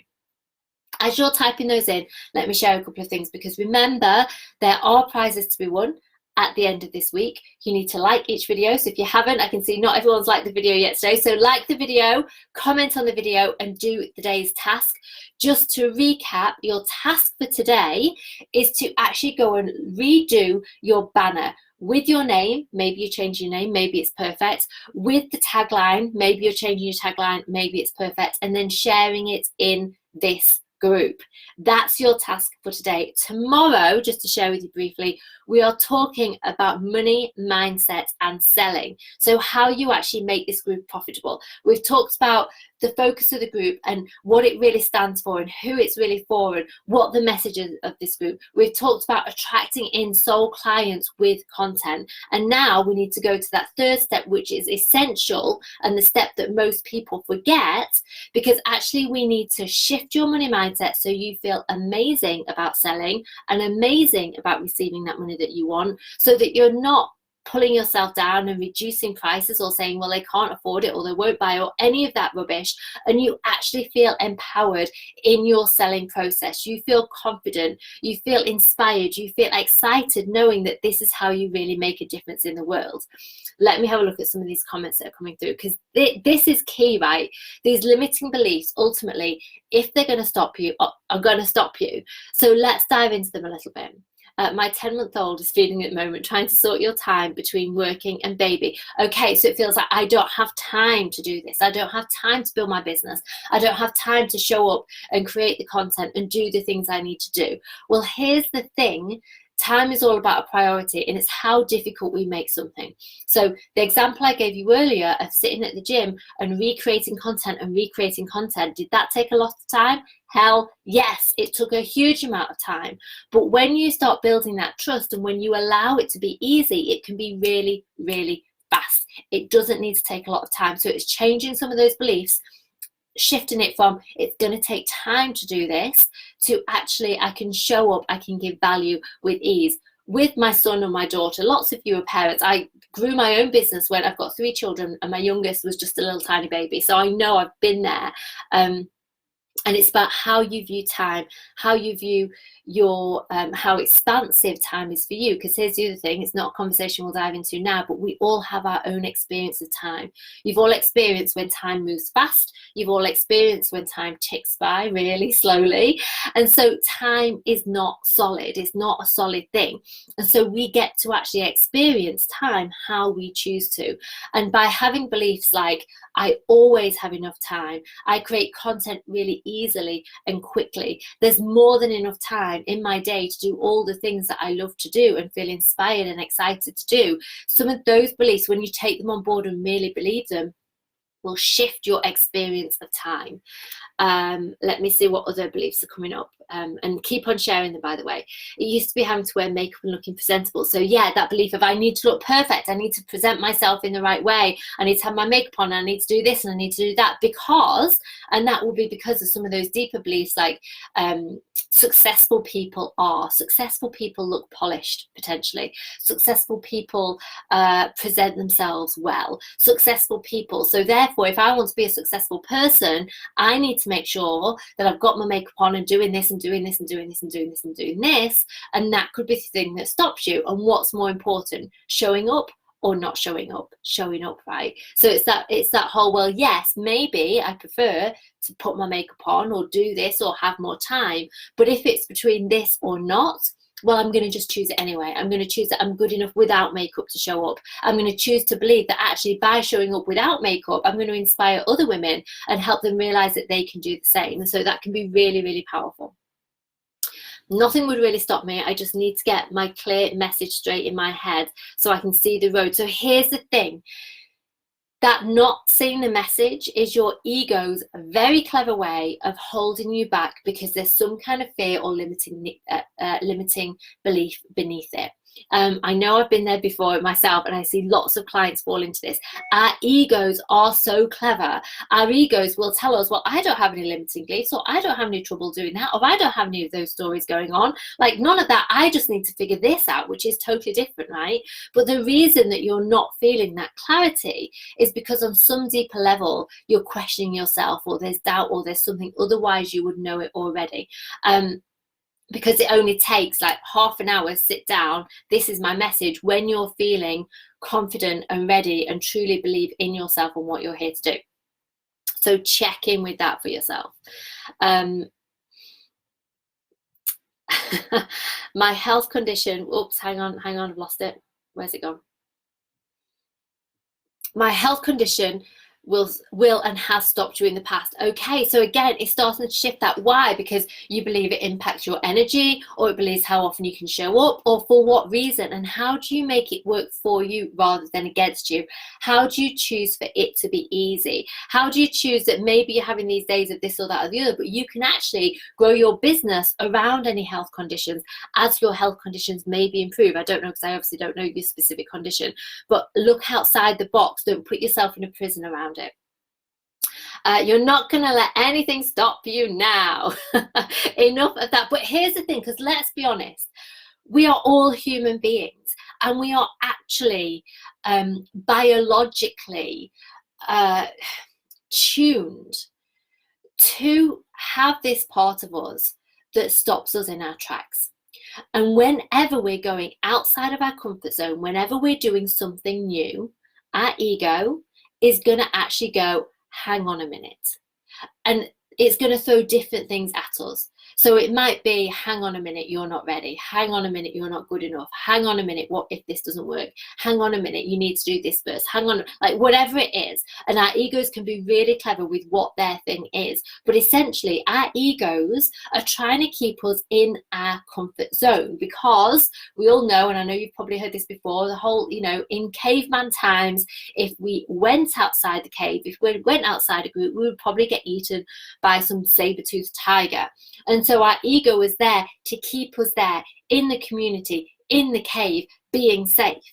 As you're typing those in, let me share a couple of things, because remember, there are prizes to be won at the end of this week. You need to like each video. So if you haven't, I can see not everyone's liked the video yet today. So like the video, comment on the video, and do the day's task. Just to recap, your task for today is to actually go and redo your banner with your name. Maybe you change your name, maybe it's perfect. With the tagline, maybe you're changing your tagline, maybe it's perfect. And then sharing it in this group. That's your task for today. Tomorrow, just to share with you briefly, we are talking about money, mindset, and selling. So how you actually make this group profitable. We've talked about the focus of the group and what it really stands for and who it's really for and what the message is of this group. We've talked about attracting in soul clients with content. And now we need to go to that third step, which is essential and the step that most people forget, because actually we need to shift your money mindset so you feel amazing about selling and amazing about receiving that money that you want, so that you're not pulling yourself down and reducing prices or saying, well, they can't afford it or they won't buy or any of that rubbish. And you actually feel empowered in your selling process. You feel confident, you feel inspired, you feel excited knowing that this is how you really make a difference in the world. Let me have a look at some of these comments that are coming through, because this is key, right? These limiting beliefs, ultimately, if they're going to stop you, are going to stop you. So let's dive into them a little bit. My 10-month-old is feeding at the moment, trying to sort your time between working and baby. Okay, so it feels like I don't have time to do this. I don't have time to build my business. I don't have time to show up and create the content and do the things I need to do. Well, here's the thing. Time is all about a priority, and it's how difficult we make something. So the example I gave you earlier of sitting at the gym and recreating content, did that take a lot of time? Hell yes, it took a huge amount of time. But when you start building that trust and when you allow it to be easy, it can be really, really fast. It doesn't need to take a lot of time. So it's changing some of those beliefs, shifting it from it's going to take time to do this to actually I can show up, I can give value with ease. With my son and my daughter, lots of you are parents. I grew my own business when I've got 3 children and my youngest was just a little tiny baby. So I know I've been there. And it's about how you view time, how you view your, how expansive time is for you. Because here's the other thing, it's not a conversation we'll dive into now, but we all have our own experience of time. You've all experienced when time moves fast. You've all experienced when time ticks by really slowly. And so time is not solid. It's not a solid thing. And so we get to actually experience time how we choose to. And by having beliefs like, I always have enough time, I create content really easily and quickly, there's more than enough time in my day to do all the things that I love to do and feel inspired and excited to do. Some of those beliefs, when you take them on board and really believe them, will shift your experience of time. Let me see what other beliefs are coming up, and keep on sharing them, by the way. It used to be having to wear makeup and looking presentable. So yeah, that belief of I need to look perfect, I need to present myself in the right way, I need to have my makeup on, I need to do this and I need to do that, because, and that will be because of some of those deeper beliefs like successful people look polished, potentially. Successful people present themselves well. Successful people. So therefore, if I want to be a successful person, I need to make sure that I've got my makeup on and doing this and doing this and doing this and doing this and doing this. And that could be the thing that stops you. And what's more important, showing up or not showing up? Showing up, right? So it's that whole, well, yes, maybe I prefer to put my makeup on or do this or have more time. But if it's between this or not, well, I'm going to just choose it anyway. I'm going to choose that I'm good enough without makeup to show up. I'm going to choose to believe that actually by showing up without makeup, I'm going to inspire other women and help them realize that they can do the same. And so that can be really, really powerful. Nothing would really stop me. I just need to get my clear message straight in my head so I can see the road. So here's the thing. That not seeing the message is your ego's very clever way of holding you back because there's some kind of fear or limiting belief beneath it. I know I've been there before myself, and I see lots of clients fall into this. Our egos are so clever. Our egos will tell us, well, I don't have any limiting beliefs, or I don't have any trouble doing that, or I don't have any of those stories going on. Like, none of that. I just need to figure this out, which is totally different, right? But the reason that you're not feeling that clarity is because on some deeper level, you're questioning yourself, or there's doubt, or there's something, otherwise you would know it already. Because it only takes like half an hour, sit down, this is my message, when you're feeling confident and ready and truly believe in yourself and what you're here to do. So check in with that for yourself. My health condition, oops, hang on, I've lost it. Where's it gone? My health condition will and has stopped you in the past. Okay, so again, it's starting to shift that. Why? Because you believe it impacts your energy, or it believes how often you can show up, or for what reason, and how do you make it work for you rather than against you? How do you choose for it to be easy? How do you choose that maybe you're having these days of this or that or the other, but you can actually grow your business around any health conditions as your health conditions maybe improve? I don't know, because I obviously don't know your specific condition, but look outside the box. Don't put yourself in a prison around it. You're not going to let anything stop you now. Enough of that. But here's the thing, because let's be honest, we are all human beings, and we are actually biologically tuned to have this part of us that stops us in our tracks. And whenever we're going outside of our comfort zone, whenever we're doing something new, our ego is going to actually go, hang on a minute. And it's going to throw different things at us. So it might be, hang on a minute, you're not ready. Hang on a minute, you're not good enough. Hang on a minute, what if this doesn't work? Hang on a minute, you need to do this first. Hang on, like whatever it is. And our egos can be really clever with what their thing is. But essentially, our egos are trying to keep us in our comfort zone, because we all know, and I know you've probably heard this before, the whole, in caveman times, if we went outside the cave, if we went outside a group, we would probably get eaten by some saber-toothed tiger. And so our ego is there to keep us there in the community, in the cave, being safe.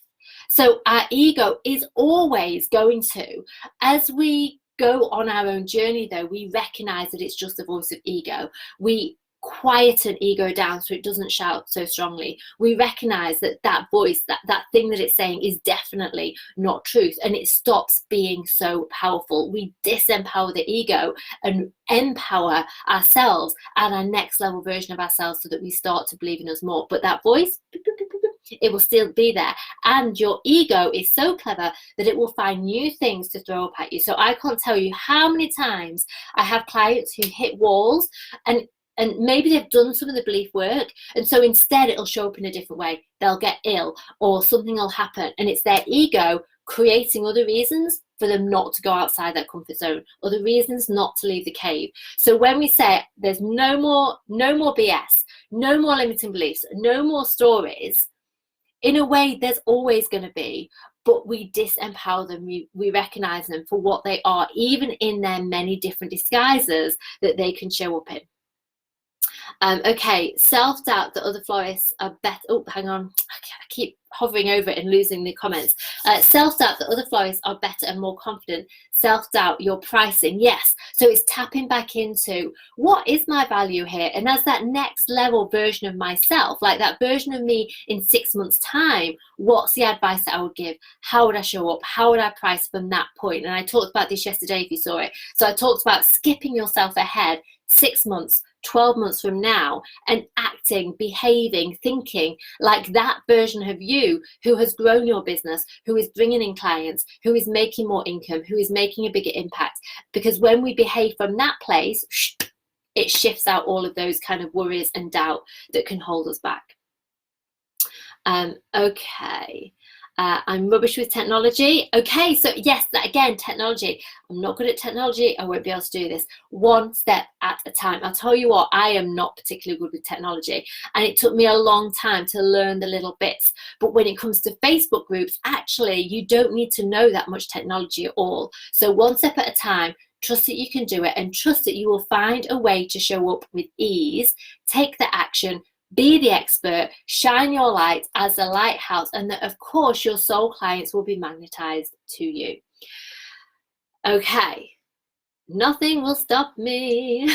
So our ego is always going to, as we go on our own journey though, we recognize that it's just the voice of ego. We quieten ego down so it doesn't shout so strongly. We recognize that that voice, that thing that it's saying is definitely not truth, and it stops being so powerful. We disempower the ego and empower ourselves and our next level version of ourselves, so that we start to believe in us more. But that voice, it will still be there, and your ego is so clever that it will find new things to throw up at you. So I can't tell you how many times I have clients who hit walls, and maybe they've done some of the belief work, and so instead it'll show up in a different way. They'll get ill, or something will happen, and it's their ego creating other reasons for them not to go outside that comfort zone, other reasons not to leave the cave. So when we say there's no more BS, no more limiting beliefs, no more stories, in a way there's always going to be, but we disempower them. We recognize them for what they are, even in their many different disguises that they can show up in. Okay, self-doubt that other florists are better. Oh, hang on. I keep hovering over it and losing the comments. Self-doubt that other florists are better and more confident. Self-doubt your pricing. Yes. So it's tapping back into, what is my value here? And as that next level version of myself, like that version of me in 6 months' time, what's the advice that I would give? How would I show up? How would I price from that point? And I talked about this yesterday if you saw it. So I talked about skipping yourself ahead 6 months, 12 months from now, and acting, behaving, thinking like that version of you who has grown your business, who is bringing in clients, who is making more income, who is making a bigger impact. Because when we behave from that place, it shifts out all of those kind of worries and doubt that can hold us back. Okay. I'm rubbish with technology. Okay, so yes, that again, technology. I'm not good at technology. I won't be able to do this. One step at a time. I'll tell you what, I am not particularly good with technology, and it took me a long time to learn the little bits. But when it comes to Facebook groups, actually, you don't need to know that much technology at all. So one step at a time. Trust that you can do it, and trust that you will find a way to show up with ease, take the action, be the expert, shine your light as the lighthouse, and that of course your soul clients will be magnetized to you. Okay, nothing will stop me.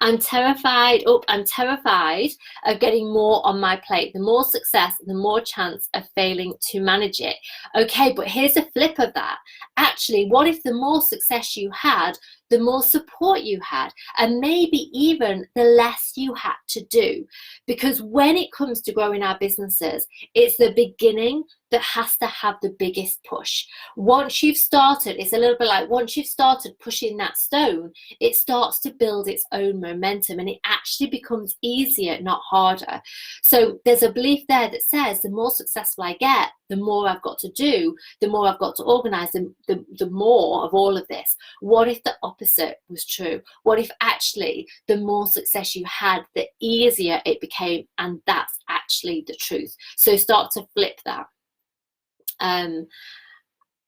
I'm terrified of getting more on my plate. The more success, the more chance of failing to manage it. Okay, but here's a flip of that. Actually, what if the more success you had, the more support you had, and maybe even the less you had to do? Because when it comes to growing our businesses, it's the beginning that has to have the biggest push. Once you've started, it's a little bit like once you've started pushing that stone, it starts to build its own momentum, and it actually becomes easier, not harder. So there's a belief there that says the more successful I get, the more I've got to do, the more I've got to organize, the more of all of this. What if the opposite was true? What if actually the more success you had, the easier it became, and that's actually the truth? So start to flip that.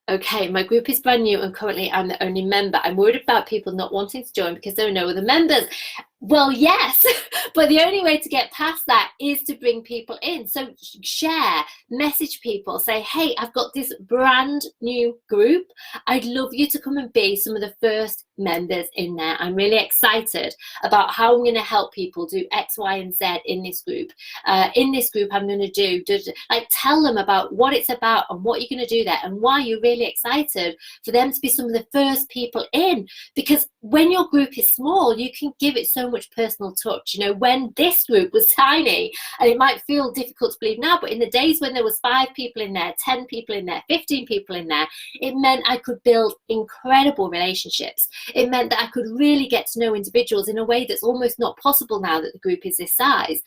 Okay, my group is brand new and currently I'm the only member. I'm worried about people not wanting to join because there are no other members. Well, yes, but the only way to get past that is to bring people in. So share, message people, say, hey, I've got this brand new group. I'd love you to come and be some of the first members in there. I'm really excited about how I'm going to help people do X, Y, and Z in this group. In this group, I'm going to do, like, tell them about what it's about and what you're going to do there and why you're really excited for them to be some of the first people in. Because when your group is small, you can give it so much personal touch. You know, when this group was tiny, and it might feel difficult to believe now, but in the days when there was 5 people in there, 10 people in there, 15 people in there, it meant I could build incredible relationships. It meant that I could really get to know individuals in a way that's almost not possible now that the group is this size.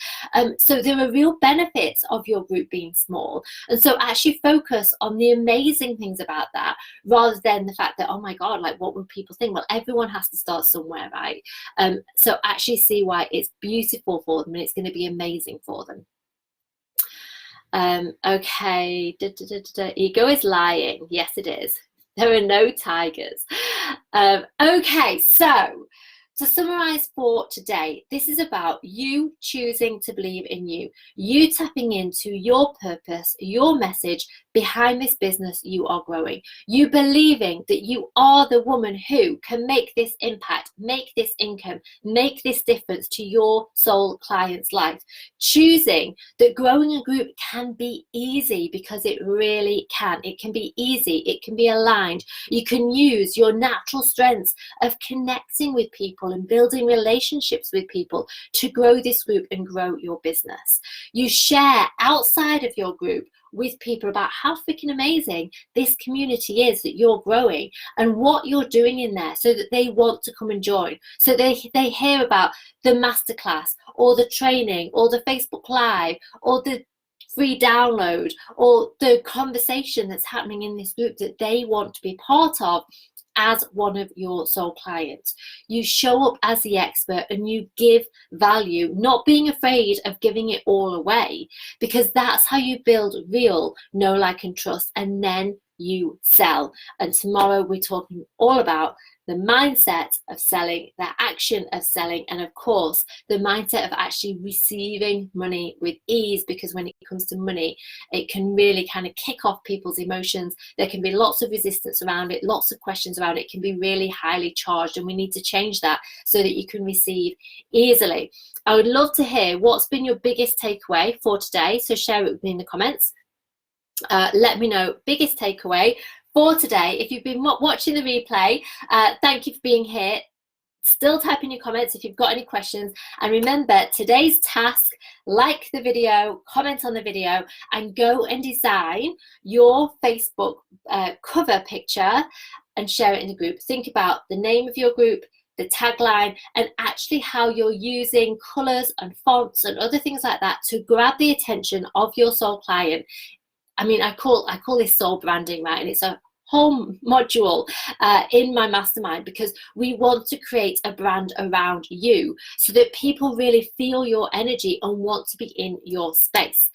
So there are real benefits of your group being small. And so actually focus on the amazing things about that, rather than the fact that, oh my God, like, what will people think? Well, everyone has to start somewhere, right? So actually see why it's beautiful for them and it's going to be amazing for them. Okay, ego is lying. Yes, it is. There are no tigers. Okay, so to summarize for today, this is about you choosing to believe in you, you tapping into your purpose, your message behind this business you are growing, you believing that you are the woman who can make this impact, make this income, make this difference to your soul client's life, choosing that growing a group can be easy, because it really can. It can be easy, it can be aligned. You can use your natural strengths of connecting with people and building relationships with people to grow this group and grow your business. You share outside of your group with people about how freaking amazing this community is that you're growing and what you're doing in there, so that they want to come and join. So they hear about the masterclass or the training or the Facebook Live or the free download or the conversation that's happening in this group that they want to be part of as one of your soul clients. You show up as the expert and you give value, not being afraid of giving it all away, because that's how you build real know, like, and trust, and then you sell. And tomorrow we're talking all about the mindset of selling, the action of selling, and of course the mindset of actually receiving money with ease, because when it comes to money, it can really kind of kick off people's emotions. There can be lots of resistance around it, lots of questions around it. It can be really highly charged, and we need to change that so that you can receive easily. I would love to hear what's been your biggest takeaway for today, so share it with me in the comments. Let me know biggest takeaway for today. If you've been watching the replay, thank you for being here. Still type in your comments if you've got any questions, and remember today's task: like the video, comment on the video, and go and design your Facebook cover picture and share it in the group. Think about the name of your group, the tagline, and actually how you're using colors and fonts and other things like that to grab the attention of your soul client. I mean, I call this soul branding, right? And it's a whole module in my mastermind, because we want to create a brand around you so that people really feel your energy and want to be in your space.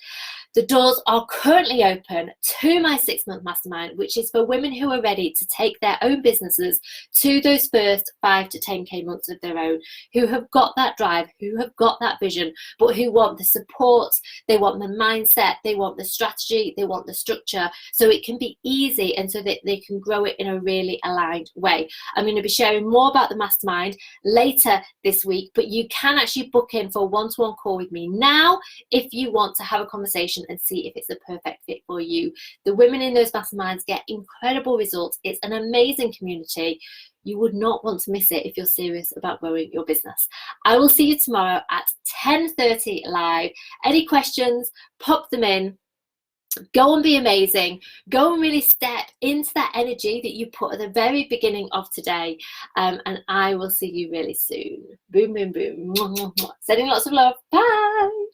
The doors are currently open to my 6-month mastermind, which is for women who are ready to take their own businesses to those first 5 to 10K months of their own, who have got that drive, who have got that vision, but who want the support, they want the mindset, they want the strategy, they want the structure, so it can be easy and so that they can grow it in a really aligned way. I'm going to be sharing more about the mastermind later this week, but you can actually book in for a one-to-one call with me now if you want to have a conversation and see if it's the perfect fit for you. The women in those masterminds get incredible results. It's an amazing community. You would not want to miss it if you're serious about growing your business. I will see you tomorrow at 10:30 live. Any questions, pop them in. Go and be amazing. Go and really step into that energy that you put at the very beginning of today. And I will see you really soon. Boom, boom, boom. Sending lots of love. Bye.